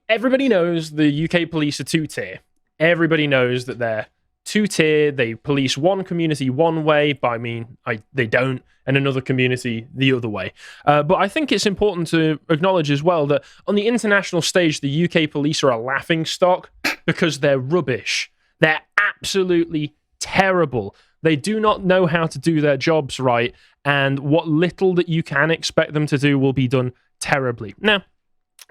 everybody knows the UK police are two-tier. Everybody knows that they're two-tier. They police one community one way, but I mean, they don't, and another community the other way. But I think it's important to acknowledge as well that on the international stage, the UK police are a laughingstock because they're rubbish. They're absolutely terrible. They do not know how to do their jobs right, and what little that you can expect them to do will be done terribly. Now,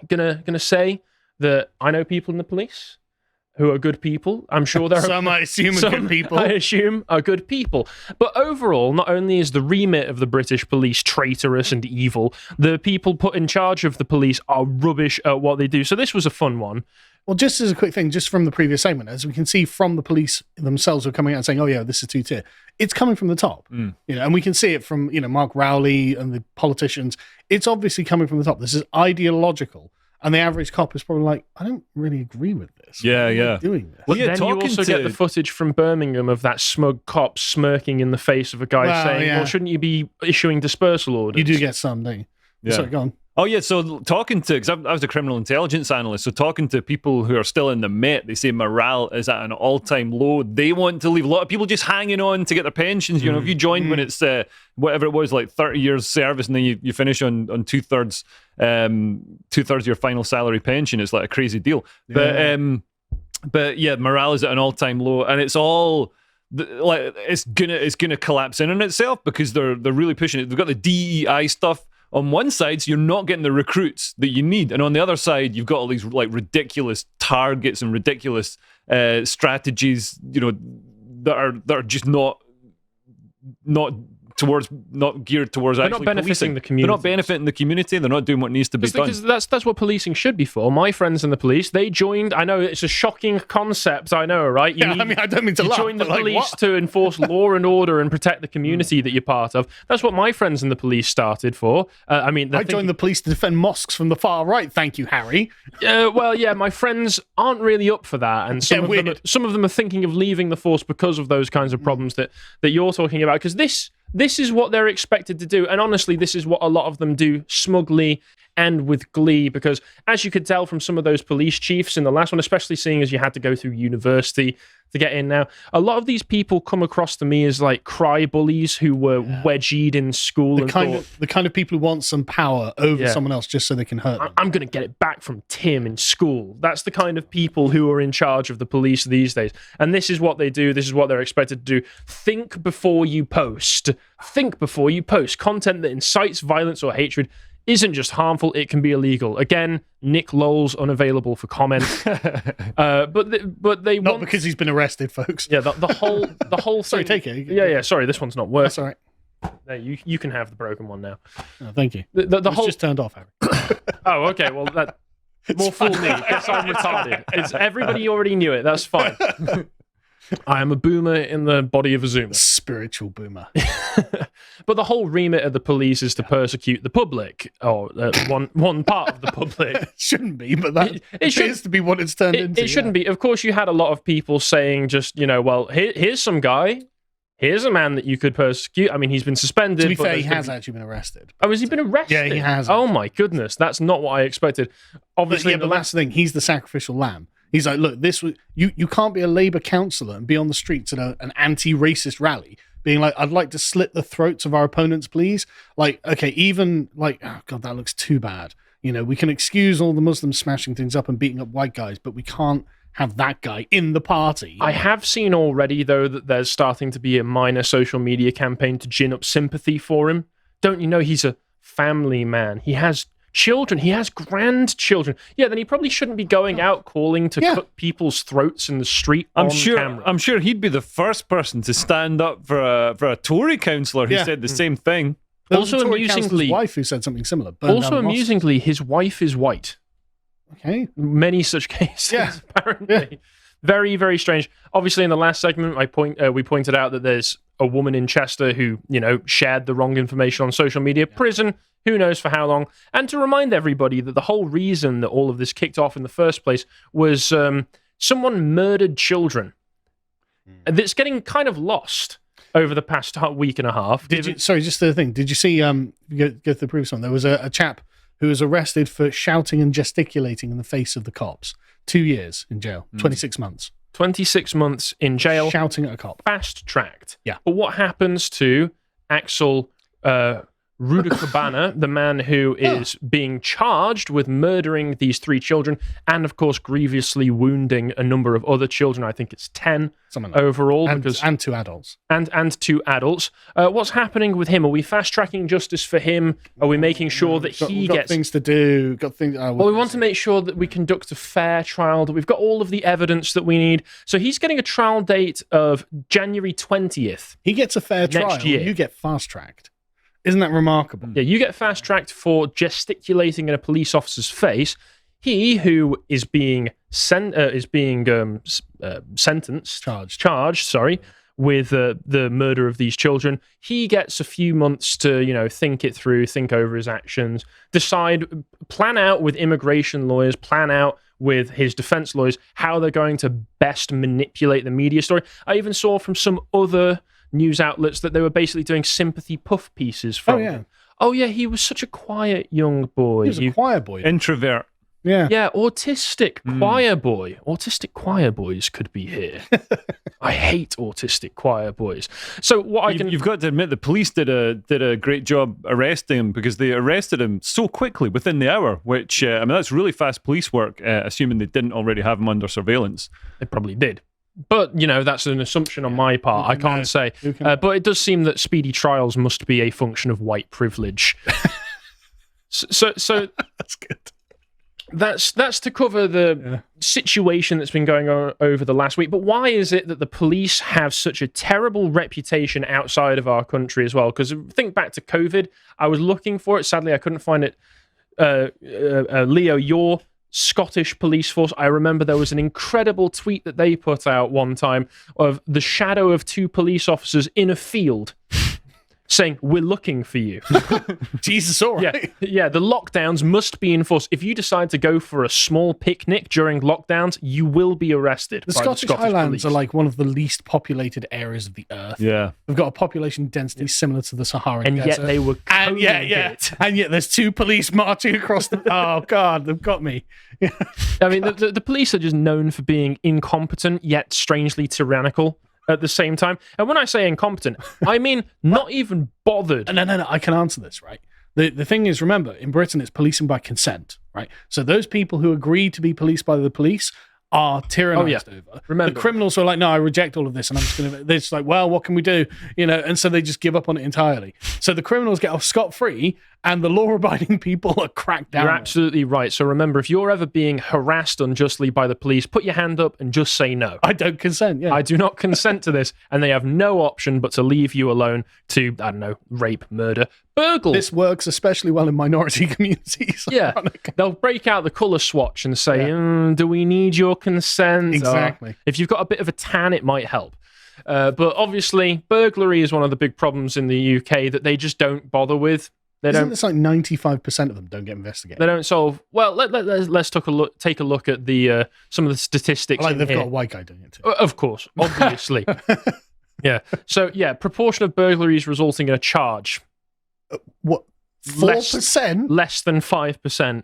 gonna say that I know people in the police who are good people. I'm sure there are some I assume are good people. I assume are good people. But overall, not only is the remit of the British police traitorous and evil, the people put in charge of the police are rubbish at what they do. So this was a fun one. Well, just as a quick thing, just from the previous segment, as we can see from the police themselves who are coming out and saying, oh yeah, this is two-tier. It's coming from the top, and we can see it from, Mark Rowley and the politicians. It's obviously coming from the top. This is ideological. And the average cop is probably like, I don't really agree with this. Yeah, yeah. Doing this. Well, then you also get the footage from Birmingham of that smug cop smirking in the face of a guy saying, well, shouldn't you be issuing dispersal orders? You do get some, don't you? Yeah. Sorry, go on. Oh, yeah, so talking to, because I was a criminal intelligence analyst, so talking to people who are still in the Met, they say morale is at an all-time low. They want to leave. A lot of people just hanging on to get their pensions. You know, if you joined when it's, whatever it was, like 30 years service, and then you finish on two-thirds of your final salary pension, it's like a crazy deal. Yeah. But yeah, morale is at an all-time low, and it's all... like it's gonna collapse in on itself because they're really pushing it. They've got the DEI stuff on one side, so you're not getting the recruits that you need, and on the other side, you've got all these like ridiculous targets and ridiculous strategies, that are just not geared towards they're actually not benefiting policing. the community. They're not benefiting the community. They're not doing what needs to be done. Because that's what policing should be for. My friends in the police, they joined. I know it's a shocking concept. I know, right? I don't mean to laugh. You join the police to enforce law and order and protect the community that you're part of. That's what my friends in the police started for. I joined the police to defend mosques from the far right. Thank you, Harry. Well, yeah, my friends aren't really up for that, and some of them are thinking of leaving the force because of those kinds of problems that you're talking about. Because this is what they're expected to do. And honestly, this is what a lot of them do smugly and with glee, because as you could tell from some of those police chiefs in the last one, especially seeing as you had to go through university to get in now, a lot of these people come across to me as like cry bullies who were wedgied in school. The kind of people who want some power over someone else just so they can hurt them. I'm going to get it back from Tim in school. That's the kind of people who are in charge of the police these days. And this is what they do. This is what they're expected to do. Think before you post. Think before you post. Content that incites violence or hatred isn't just harmful, it can be illegal. Again, Nick Lowell's unavailable for comment. But they not because he's been arrested, folks. Yeah, the whole Sorry, thing. take it. Yeah, sorry, this one's not working. That's all right. No, you can have the broken one now. Oh, thank you. The whole just turned off, Harry. Oh, okay. Well, that more fool me. Guess I'm retarded. Everybody already knew it. That's fine. I am a boomer in the body of a zoomer. Spiritual boomer. But the whole remit of the police is to persecute the public, or one part of the public. It shouldn't be, but that appears to be what it's turned into. It shouldn't be. Of course, you had a lot of people saying just, well, here's some guy. Here's a man that you could persecute. I mean, he's been suspended. To be fair, he has actually been arrested. Oh, has he been arrested? Yeah, he has. Oh, my goodness. That's not what I expected. Obviously, but that's the thing. He's the sacrificial lamb. He's like, look, you can't be a Labour councillor and be on the streets at an anti-racist rally being like, I'd like to slit the throats of our opponents, please. Like, okay, even like, oh God, that looks too bad. We can excuse all the Muslims smashing things up and beating up white guys, but we can't have that guy in the party. I have seen already, though, that there's starting to be a minor social media campaign to gin up sympathy for him. Don't you know he's a family man? He has children. He has grandchildren. Yeah, then he probably shouldn't be going out calling to cut people's throats in the street on camera. I'm sure he'd be the first person to stand up for a Tory councillor who said the same thing. Also, amusingly, his wife who said something similar. Amusingly, his wife is white. Okay. Many such cases, apparently. Yeah. Very, very strange. Obviously, in the last segment, we pointed out that there's a woman in Chester who, shared the wrong information on social media. Prison, who knows for how long. And to remind everybody that the whole reason that all of this kicked off in the first place was someone murdered children. That's getting kind of lost over the past week and a half. Sorry, just the thing. Did you see, go to the previous one, there was a chap who was arrested for shouting and gesticulating in the face of the cops. 2 years in jail, 26 months. 26 months in jail. Shouting at a cop. Fast-tracked. Yeah. But what happens to Axel Rudakabana, the man who is being charged with murdering these 3 children and, of course, grievously wounding a number of other children? I think it's 10 overall. And 2 adults. And 2 adults. What's happening with him? Are we fast-tracking justice for him? Are we making sure that he gets... things to do. Well, we want to make sure that we conduct a fair trial, that we've got all of the evidence that we need. So he's getting a trial date of January 20th. He gets a fair trial. Next year. You get fast-tracked. Isn't that remarkable? Yeah, you get fast-tracked for gesticulating in a police officer's face. He who is being charged, with the murder of these children, he gets a few months to, think it through, think over his actions, plan out with immigration lawyers, plan out with his defense lawyers how they're going to best manipulate the media story. I even saw from some other news outlets that they were basically doing sympathy puff pieces from him. Oh yeah, he was such a quiet young boy. He was a choir boy. Introvert. Yeah, autistic choir boy. Autistic choir boys could be here. I hate autistic choir boys. So you've got to admit the police did a great job arresting him, because they arrested him so quickly within the hour, which that's really fast police work, assuming they didn't already have him under surveillance. They probably did. But, that's an assumption on my part. I can't say. But it does seem that speedy trials must be a function of white privilege. so that's good. That's to cover the situation that's been going on over the last week. But why is it that the police have such a terrible reputation outside of our country as well? Because think back to COVID. I was looking for it. Sadly, I couldn't find it. Leo, your Scottish police force, I remember there was an incredible tweet that they put out one time of the shadow of 2 police officers in a field saying, "We're looking for you." Jesus, all right. Yeah, the lockdowns must be enforced. If you decide to go for a small picnic during lockdowns, you will be arrested. The Scottish Highlands are like one of the least populated areas of the earth. Yeah. We've got a population density similar to the Saharan and desert. Yet they were and yet there's 2 police marching across the... Oh, God, they've got me. I mean, the police are just known for being incompetent, yet strangely tyrannical at the same time. And when I say incompetent, I mean not even bothered. No, I can answer this, right? The thing is, remember, in Britain, it's policing by consent, right? So those people who agree to be policed by the police are tyrannized over. Remember. The criminals are like, no, I reject all of this, and I'm just going to... They're just like, well, what can we do? And so they just give up on it entirely. So the criminals get off scot-free, and the law-abiding people are cracked down. You're absolutely right. So remember, if you're ever being harassed unjustly by the police, put your hand up and just say no. I don't consent, I do not consent to this, and they have no option but to leave you alone to, I don't know, rape, murder, burgle. This works especially well in minority communities. Yeah. They'll break out the colour swatch and say, do we need your consent? Exactly. If you've got a bit of a tan, it might help. But obviously, burglary is one of the big problems in the UK that they just don't bother with. Isn't this like 95% of them don't get investigated? They don't solve. Well, let's take a look at the some of the statistics. Like they've got a white guy doing it too. Of course, obviously. Yeah. So proportion of burglaries resulting in a charge. What? 4%? Less than 5%.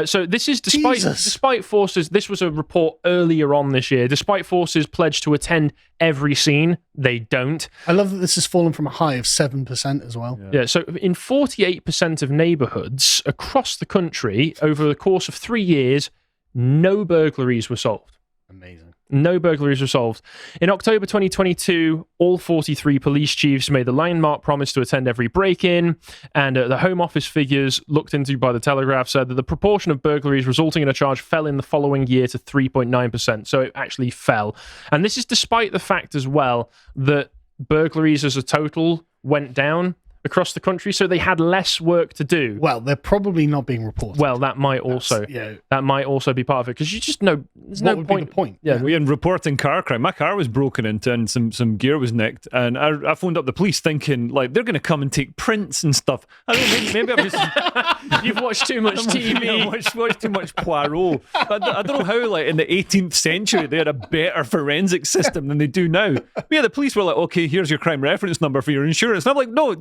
So this is despite forces. This was a report earlier on this year. Despite forces pledged to attend every scene, they don't. I love that this has fallen from a high of 7% as well. Yeah. So in 48% of neighborhoods across the country, over the course of 3 years, no burglaries were solved. Amazing. No burglaries were solved. In October 2022, all 43 police chiefs made the landmark promise to attend every break-in, and the Home Office figures looked into by the Telegraph said that the proportion of burglaries resulting in a charge fell in the following year to 3.9%, so it actually fell. And this is despite the fact as well that burglaries as a total went down across the country, so they had less work to do. Well, they're probably not being reported. Well, that might also be part of it, because you just know there's no point. What would be the point? Yeah, we in reporting car crime. My car was broken into and some gear was nicked, and I phoned up the police thinking like they're going to come and take prints and stuff. I mean, maybe I'm just you've watched too much TV. watched too much Poirot. I don't know how like in the 18th century they had a better forensic system than they do now. But yeah, the police were like, okay, here's your crime reference number for your insurance. And I'm like, no,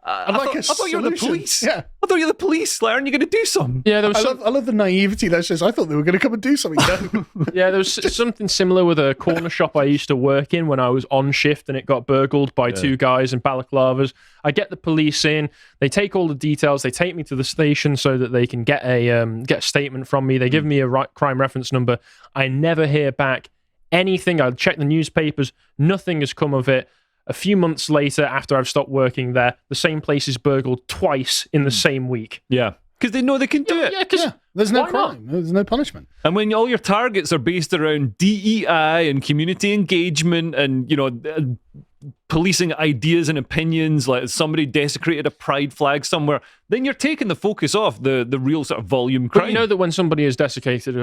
I thought you were the police. Yeah. I thought you were the police. Like, aren't you going to do something? Yeah, there was I love the naivety that shows. I thought they were going to come and do something. No. yeah, there was something similar with a corner shop I used to work in when I was on shift, and it got burgled by two guys in balaclavas. I get the police in. They take all the details. They take me to the station so that they can get a statement from me. They give me a crime reference number. I never hear back anything. I check the newspapers. Nothing has come of it. A few months later, after I've stopped working there, the same place is burgled twice in the same week. Yeah. Because they know they can do it. Yeah, because there's no why crime. There's no punishment. And when all your targets are based around DEI and community engagement and, policing ideas and opinions, like somebody desecrated a pride flag somewhere, then you're taking the focus off the real sort of volume crime. But you know that when somebody has desiccated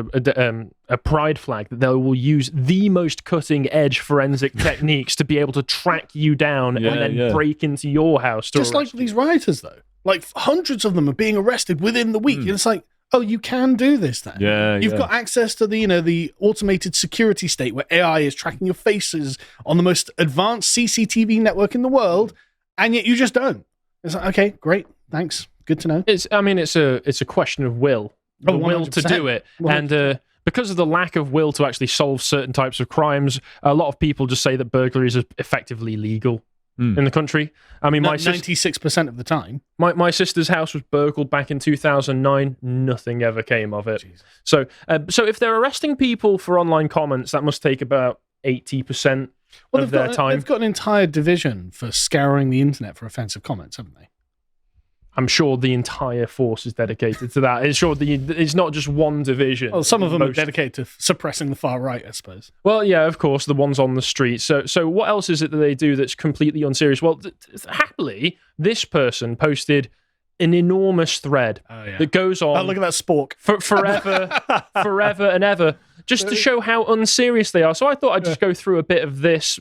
a pride flag, that they will use the most cutting-edge forensic techniques to be able to track you down and then break into your house. Just like these rioters, though. Like, hundreds of them are being arrested within the week. And it's like, oh, you can do this then. Yeah, You've got access to the automated security state where AI is tracking your faces on the most advanced CCTV network in the world, and yet you just don't. It's like, okay, great, thanks, good to know. It's a question of will, the will to do it, 100%. And because of the lack of will to actually solve certain types of crimes, a lot of people just say that burglary is effectively legal in the country. I mean, 96% of the time. My sister's house was burgled back in 2009. Nothing ever came of it. Jesus. So if they're arresting people for online comments, that must take about 80% of their time. They've got an entire division for scouring the internet for offensive comments, haven't they? I'm sure the entire force is dedicated to that. It's not just one division. Well, some of them are dedicated to suppressing the far right, I suppose. Well, yeah, of course, the ones on the street. So what else is it that they do that's completely unserious? Well, happily, this person posted an enormous thread that goes on. Oh, look at that spork. Forever and ever, just to show how unserious they are. So I thought I'd just go through a bit of this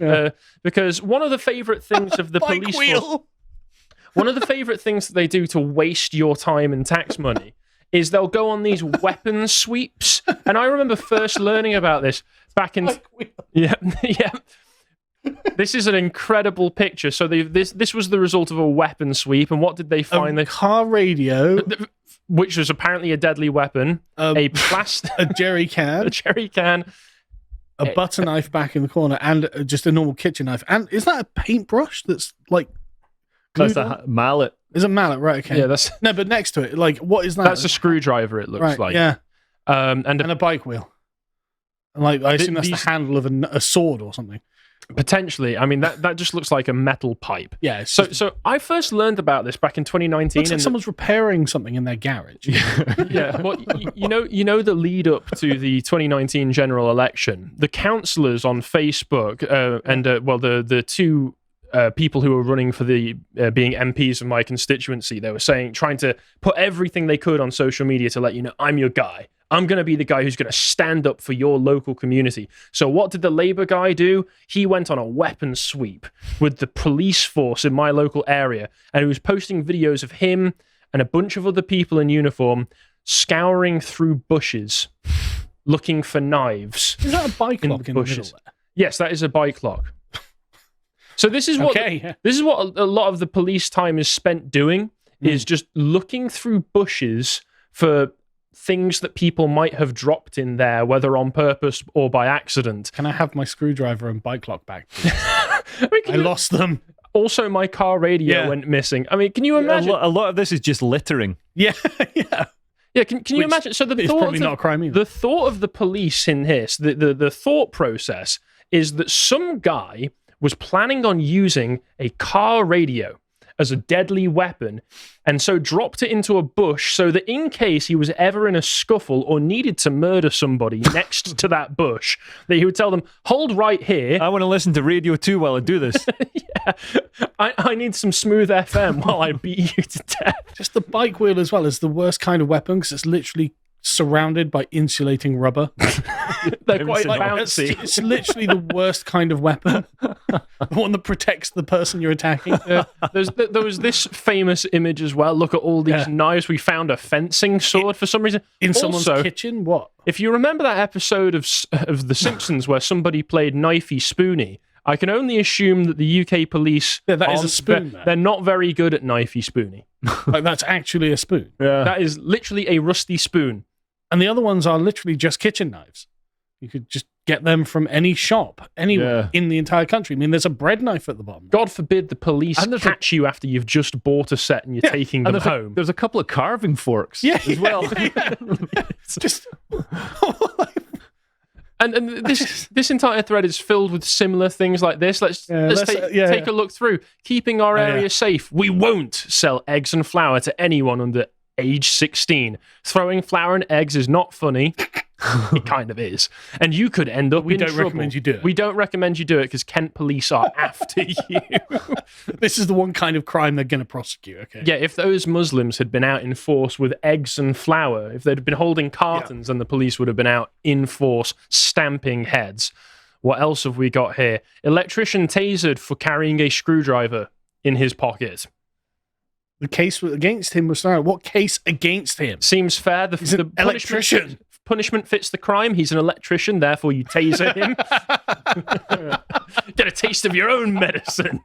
because one of the favourite things of the police force... One of the favourite things that they do to waste your time and tax money is they'll go on these weapons sweeps. And I remember first learning about this back in... Yeah. This is an incredible picture. So this was the result of a weapon sweep. And what did they find? A car radio. Which was apparently a deadly weapon. A jerry can. A jerry can. A butter knife back in the corner. And just a normal kitchen knife. And is that a paintbrush that's like... That's a mallet. Is a mallet, right? Okay. Yeah, that's... No, but next to it, like, what is that? That's a screwdriver, it looks like. Yeah. And a bike wheel. And like, I assume that's the handle of a sword or something. Potentially. I mean, that just looks like a metal pipe. Yeah. So I first learned about this back in 2019. Looks like someone's repairing something in their garage. Yeah. Well, you know the lead up to the 2019 general election, the councillors on Facebook and the two people who were running for the being MPs of my constituency, they were trying to put everything they could on social media to let you know, I'm your guy. I'm going to be the guy who's going to stand up for your local community. So what did the Labour guy do? He went on a weapons sweep with the police force in my local area, and he was posting videos of him and a bunch of other people in uniform scouring through bushes looking for knives. Is that a bike lock in the middle there? Yes, that is a bike lock. So this is what a lot of the police time is spent doing, is just looking through bushes for things that people might have dropped in there, whether on purpose or by accident. Can I have my screwdriver and bike lock back? I lost them. Also, my car radio went missing. I mean, can you imagine? A lot of this is just littering. Yeah, yeah. Yeah, can you imagine? So it's probably not a crime either. The thought of the police in this, the thought process is that some guy was planning on using a car radio as a deadly weapon, and so dropped it into a bush so that in case he was ever in a scuffle or needed to murder somebody next to that bush, that he would tell them, hold right here. I want to listen to Radio 2 while I do this. Yeah, I need some smooth FM while I beat you to death. Just the bike wheel as well is the worst kind of weapon because it's literally surrounded by insulating rubber. They're quite bouncy. It's literally the worst kind of weapon. The one that protects the person you're attacking. There was this famous image as well. Look at all these knives. We found a fencing sword for some reason. In someone's kitchen? What? If you remember that episode of The Simpsons where somebody played Knifey Spoony I can only assume that the UK police Yeah, that is a aren't spoon there. they're not very good at knifey spoony. Like, that's actually a spoon. Yeah. That is literally a rusty spoon. And the other ones are literally just kitchen knives. You could just get them from any shop, anywhere in the entire country. I mean, there's a bread knife at the bottom. God forbid the police And there's catch you after you've just bought a set and you're taking them home. There's a couple of carving forks Yeah, as well. Just And this entire thread is filled with similar things like this. Let's take a look through. Keeping our area safe. We won't sell eggs and flour to anyone under age 16. Throwing flour and eggs is not funny. It kind of is. And you could end up in trouble. We don't recommend you do it. We don't recommend you do it because Kent police are after you. This is the one kind of crime they're going to prosecute, okay? Yeah, if those Muslims had been out in force with eggs and flour, if they'd been holding cartons, then the police would have been out in force stamping heads. What else have we got here? Electrician tasered for carrying a screwdriver in his pocket. The case against him was thrown. What case against him? Seems fair. He's an electrician. Punishment fits the crime. He's an electrician, therefore you taser him. Get a taste of your own medicine.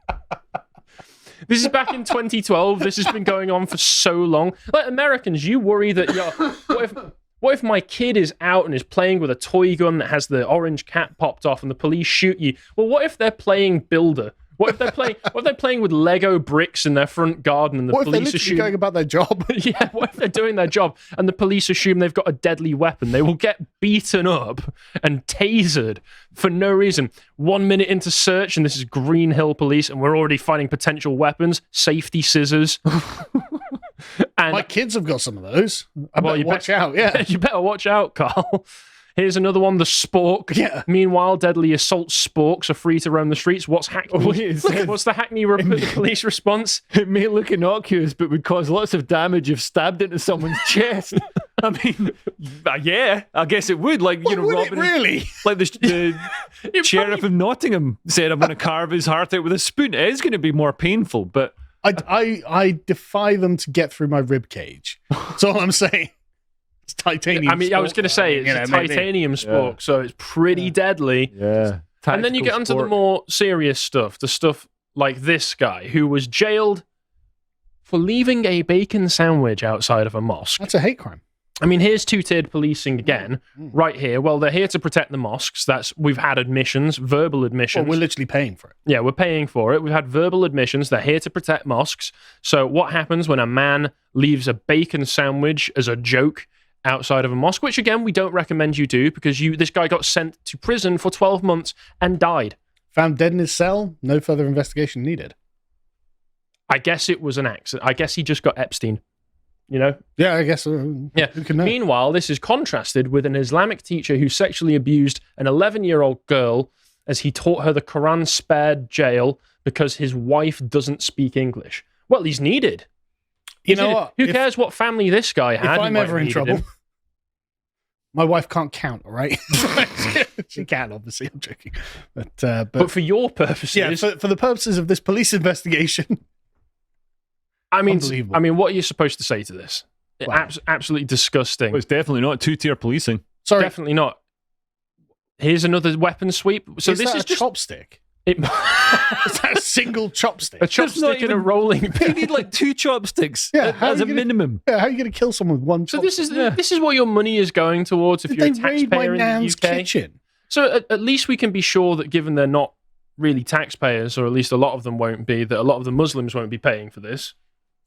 This is back in 2012. This has been going on for so long. Like Americans, you worry that what if my kid is out and is playing with a toy gun that has the orange cap popped off and the police shoot you? Well, what if they're playing Builder? What if they're playing with Lego bricks in their front garden and the police assume going about their job? Yeah, what if they're doing their job and the police assume they've got a deadly weapon? They will get beaten up and tasered for no reason. 1 minute into search, and this is Green Hill Police, and we're already finding potential weapons, safety scissors. And my kids have got some of those. Watch out, yeah. You better watch out, Carl. Here's another one, the spork. Yeah. Meanwhile, deadly assault sporks are free to roam the streets. What's Hackney? What's the Hackney police response? It may look innocuous, but would cause lots of damage if stabbed into someone's chest. I mean, yeah, I guess it would. Like, would Robin, it really? Like the sheriff of Nottingham said, I'm going to carve his heart out with a spoon. It is going to be more painful, but I defy them to get through my rib cage. That's all I'm saying. It's titanium. I mean, I was going to say it's a titanium spork, so it's pretty deadly. Yeah. And then you get onto the more serious stuff, the stuff like this guy who was jailed for leaving a bacon sandwich outside of a mosque. That's a hate crime. I mean, here's two-tiered policing again, right here. Well, they're here to protect the mosques. We've had admissions, verbal admissions. Well, we're literally paying for it. Yeah, we're paying for it. We've had verbal admissions. They're here to protect mosques. So what happens when a man leaves a bacon sandwich as a joke outside of a mosque, which again, we don't recommend you do because this guy got sent to prison for 12 months and died. Found dead in his cell, no further investigation needed. I guess it was an accident. I guess he just got Epstein, you know? Yeah, I guess. Yeah. Who can know? Meanwhile, this is contrasted with an Islamic teacher who sexually abused an 11-year-old girl as he taught her the Quran, spared jail because his wife doesn't speak English. Well, he's needed. You know what? Who cares what family this guy had? If I'm ever in trouble, him. My wife can't count, all right? She can, obviously. I'm joking. But for your purposes... Yeah, for the purposes of this police investigation... I mean, what are you supposed to say to this? Wow. Absolutely disgusting. Well, it's definitely not two-tier policing. Sorry. Definitely not. Here's another weapon sweep. So is this that is a just... chopstick? Is that a single chopstick? A chopstick and a rolling pin. You need like 2 chopsticks as a minimum. Yeah, how are you going to kill someone with one chopstick? So this is what your money is going towards if you're a taxpayer in the UK. Kitchen? So at least we can be sure that given they're not really taxpayers, or at least a lot of them won't be, that a lot of the Muslims won't be paying for this.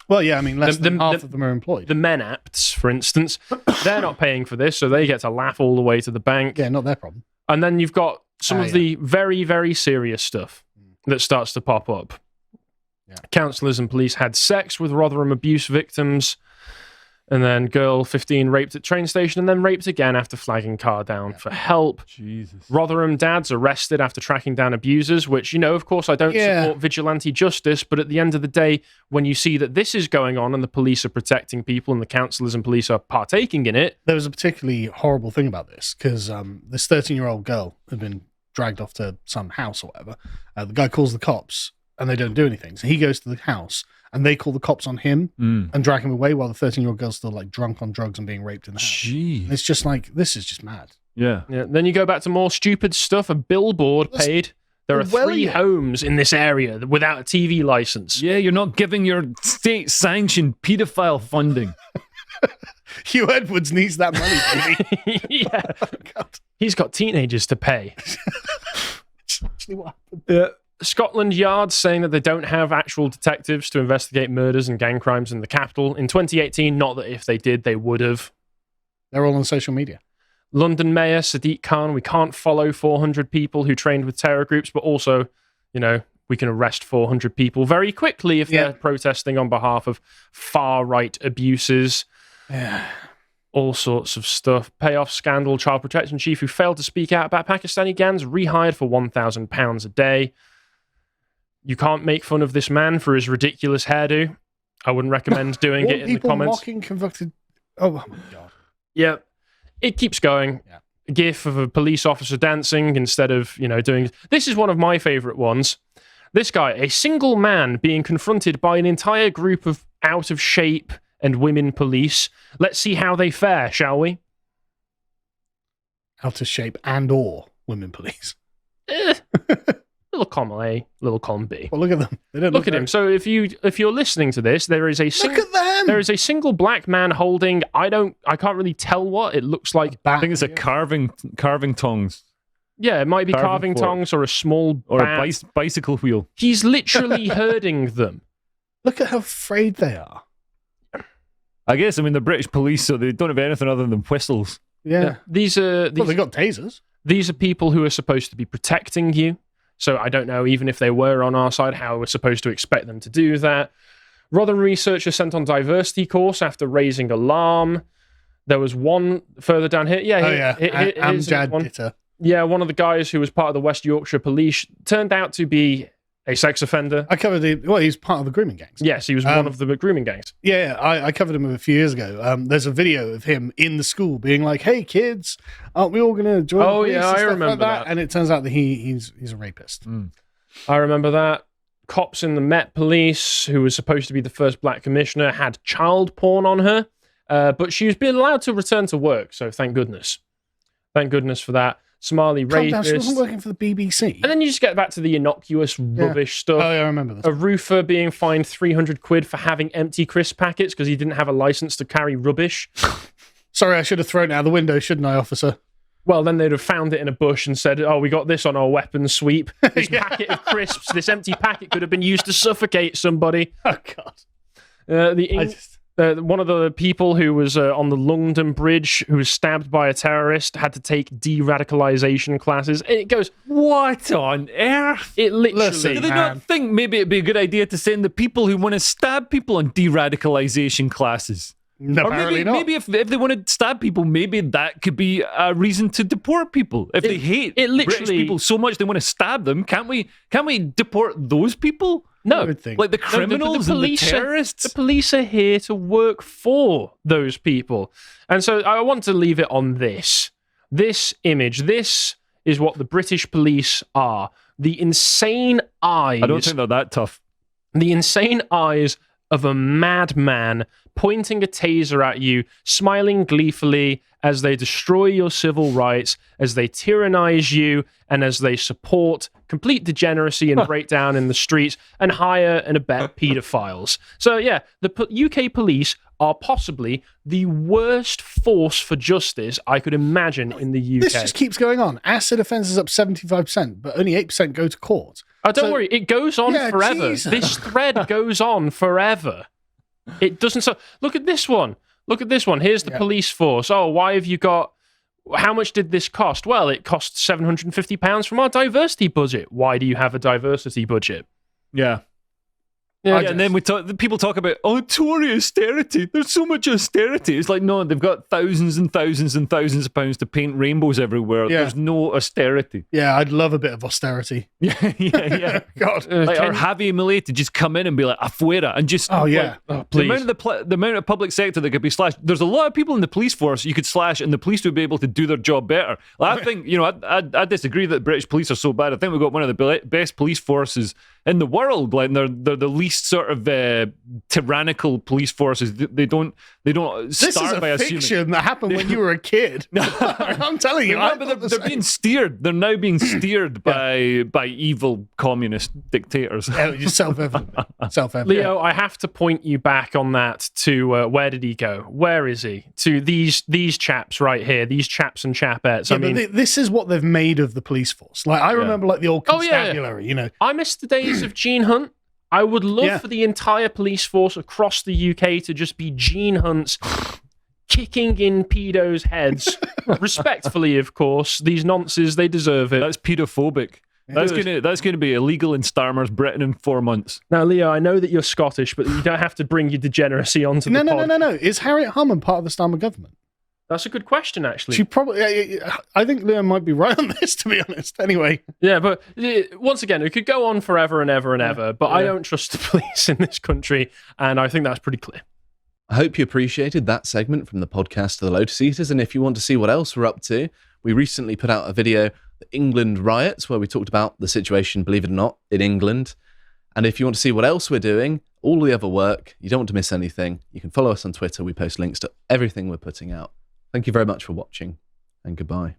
Well, yeah, I mean, less than half of them are employed. The men apts, for instance, they're not paying for this, so they get to laugh all the way to the bank. Yeah, not their problem. And then you've got some of the very, very serious stuff that starts to pop up. Yeah. Counsellors and police had sex with Rotherham abuse victims, and then girl 15 raped at train station and then raped again after flagging car down for help. Jesus. Rotherham dads arrested after tracking down abusers, which, of course, I don't support vigilante justice, but at the end of the day, when you see that this is going on and the police are protecting people and the counsellors and police are partaking in it... There was a particularly horrible thing about this, because this 13-year-old girl had been dragged off to some house or whatever. The guy calls the cops, and they don't do anything. So he goes to the house, and they call the cops on him and drag him away while the 13-year-old girl's still like drunk on drugs and being raped in the house. And it's just like, this is just mad. Yeah. Then you go back to more stupid stuff. A billboard paid There are Well, 3 yeah. homes in this area without a TV license. Yeah, you're not giving your state-sanctioned paedophile funding. Hugh Edwards needs that money, baby. Yeah. Oh, God. He's got teenagers to pay. Actually, what happened? Scotland Yard saying that they don't have actual detectives to investigate murders and gang crimes in the capital. In 2018, not that if they did, they would have. They're all on social media. London Mayor Sadiq Khan, we can't follow 400 people who trained with terror groups, but also, we can arrest 400 people very quickly if they're protesting on behalf of far-right abuses. Yeah. All sorts of stuff. Payoff scandal, child protection chief who failed to speak out about Pakistani gangs, rehired for £1,000 a day. You can't make fun of this man for his ridiculous hairdo. I wouldn't recommend doing it in the comments. Mocking convicted. Oh my God. Yeah, it keeps going. Yeah. A gif of a police officer dancing instead of, doing... This is one of my favourite ones. This guy, a single man being confronted by an entire group of out-of-shape and women police. Let's see how they fare, shall we? Out of shape and or women police. Little column A, little column B. Well, look at them. They don't Look at him. So if you're listening to this, there is a Look at them. there is a single black man holding I can't really tell what it looks like. I think it's a carving tongs. Yeah, it might be carving fork. tongs or a small Or bat. a bicycle wheel. He's literally herding them. Look at how afraid they are. I guess, they're British police, so they don't have anything other than whistles. Yeah. These are Well, they got tasers. these are people who are supposed to be protecting you. So I don't know, even if they were on our side, how we're supposed to expect them to do that. Rotherham researchers sent on diversity course after raising alarm. There was one further down here. Yeah, here's Amjad one. Ditter. Yeah, one of the guys who was part of the West Yorkshire Police turned out to be a sex offender. I covered he's part of the grooming gangs. Yes, he was one of the grooming gangs. Yeah, I covered him a few years ago. There's a video of him in the school being like, "Hey kids, aren't we all going to join?" Oh, the police yeah, and I stuff remember like that. And it turns out that he's a rapist. I remember that. Cops in the Met Police, who was supposed to be the first black commissioner, had child porn on her, but she was being allowed to return to work, so thank goodness. Thank goodness for that. Somali Calm down, she rapist. wasn't working for the BBC. And then you just get back to the innocuous rubbish stuff. Oh, yeah, I remember this. A roofer being fined 300 quid for having empty crisp packets because he didn't have a license to carry rubbish. Sorry, I should have thrown it out the window, shouldn't I, officer? Well, then they'd have found it in a bush and said, "Oh, we got this on our weapons sweep. This packet of crisps, this empty packet could have been used to suffocate somebody." Oh, God. One of the people who was on the London Bridge, who was stabbed by a terrorist, had to take de-radicalization classes. And it goes, What on earth? it literally... Listen, Do they not think maybe it'd be a good idea to send the people who want to stab people on de-radicalization classes? No, Or apparently maybe not. if they want to stab people, maybe that could be a reason to deport people. If they hate British people so much they want to stab them, can't we deport those people? No. I would think. Like the No, criminals and the terrorists? The police are here to work for those people. And so I want to leave it on this. This image. This is what the British police are. The insane eyes. I don't think they're that tough. The insane eyes of a madman pointing a taser at you, smiling gleefully as they destroy your civil rights, as they tyrannize you, and as they support complete degeneracy and breakdown in the streets and hire and abet paedophiles. So yeah, the UK police are possibly the worst force for justice I could imagine in the UK. This just keeps going on. Acid offences up 75%, but only 8% go to court. Oh, don't worry, it goes on forever. Jesus. This thread goes on forever. It doesn't. So look at this one. Look at this one. Here's the police force. Oh, why have you got? How much did this cost? Well, it cost £750 from our diversity budget. Why do you have a diversity budget? Yeah. Yeah, And then people talk about, Tory austerity. There's so much austerity. It's like, no, they've got thousands and thousands and thousands of pounds to paint rainbows everywhere. Yeah. There's no austerity. Yeah, I'd love a bit of austerity. Yeah. God. Like, or Javier Milei to just come in and be like, afuera, and just... Oh, yeah. Like, the amount of public sector that could be slashed. There's a lot of people in the police force you could slash, and the police would be able to do their job better. Like, I think, I disagree that British police are so bad. I think we've got one of the best police forces in the world. Like they're the least sort of tyrannical police forces. They don't This is start a by fiction assuming. that happened when you were a kid. I'm telling you, They're being steered. They're now being steered by evil communist dictators. Self-evident. Self-evident. Leo, I have to point you back on that to where did he go? Where is he? To these chaps right here, these chaps and chapettes. Yeah, I mean, but this is what they've made of the police force. Like I remember, like the old constabulary. You know, I miss the days of Gene Hunt. I would love for the entire police force across the UK to just be Gene Hunts kicking in pedos' heads. Respectfully, of course. These nonces, they deserve it. That's pedophobic. That's gonna be illegal in Starmer's Britain in 4 months. Now, Leo, I know that you're Scottish, but you don't have to bring your degeneracy onto the pod. No. Is Harriet Harman part of the Starmer government? That's a good question, actually. She probably. I think Leo might be right on this, to be honest. Anyway. Yeah, but once again, it could go on forever and ever and ever, but I don't trust the police in this country, and I think that's pretty clear. I hope you appreciated that segment from the podcast of the Lotus Eaters, and if you want to see what else we're up to, we recently put out a video, The England Riots, where we talked about the situation, believe it or not, in England. And if you want to see what else we're doing, all the other work, you don't want to miss anything, you can follow us on Twitter. We post links to everything we're putting out. Thank you very much for watching, and goodbye.